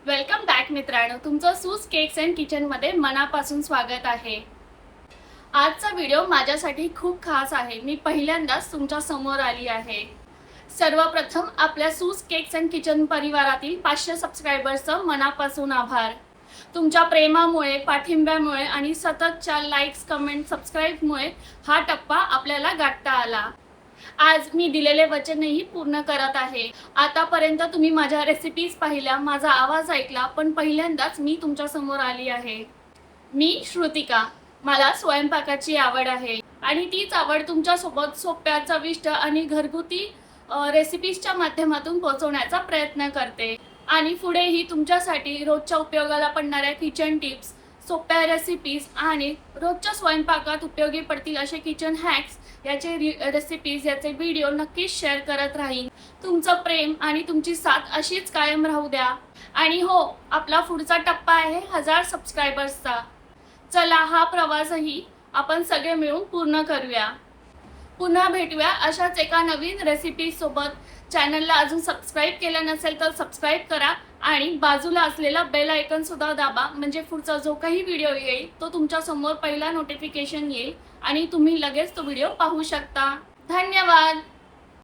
Welcome back मित्रांनो, तुमचं सूस cakes and किचनमध्ये मनापासून स्वागत आहे। आजचा व्हिडिओ माझ्यासाठी खूप खास आहे। मी पहिल्यांदाच तुमच्या समोर आली आहे। सर्वप्रथम आपल्या सूस केक्स अँड किचन परिवारातील 500 सबस्क्रायबर्सचं मनापासून आभार। तुमच्या प्रेमामुळे, पाठिंब्यामुळे आणि सततच्या लाईक्स, कमेंट, सबस्क्राईबमुळे हा टप्पा आपल्याला गाठता आला। आज मी दिलेले वचनही पूर्ण करत आहे। आतापर्यंत तुम्ही माझ्या रेसिपीज पाहिल्या, माझा आवाज ऐकला, पण पहिल्यांदाच मी तुमच्या समोर आली आहे। मी श्रुतिका। मला स्वयंपाकाची आवड आहे आणि तीच आवड तुमच्यासोबत सोप्या, चविष्ट आणि घरगुती रेसिपीजच्या माध्यमातून पोहोचवण्याचा प्रयत्न करते। आणि पुढेही तुमच्यासाठी रोजच्या उपयोगाला पडणाऱ्या किचन टिप्स, सोप्या रेसिपीज आणि रोजच्या स्वयंपाकात उपयोगी पडतील असे किचन हॅक्स याचे रेसिपीज, याचे व्हिडिओ नक्कीच शेअर करत राहीन। तुमचं प्रेम आणि तुमची साथ अशीच कायम राहू द्या। आणि हो, आपला पुढचा टप्पा आहे 1000 सबस्क्रायबर्सचा। चला, हा प्रवासही आपण सगळे मिळून पूर्ण करूया। पुन्हा भेटूया अशाच एका नवीन रेसिपी सोबत। चॅनलला अजून सबस्क्राईब केलं नसेल तर सबस्क्राईब करा आणि बाजूला असलेला बेल आयकॉन सुद्धा दाबा, म्हणजे पुढचा जो काही व्हिडिओ येईल तो तुमच्या समोर पहिला नोटिफिकेशन येईल आणि तुम्ही लगेच तो व्हिडिओ पाहू शकता। धन्यवाद।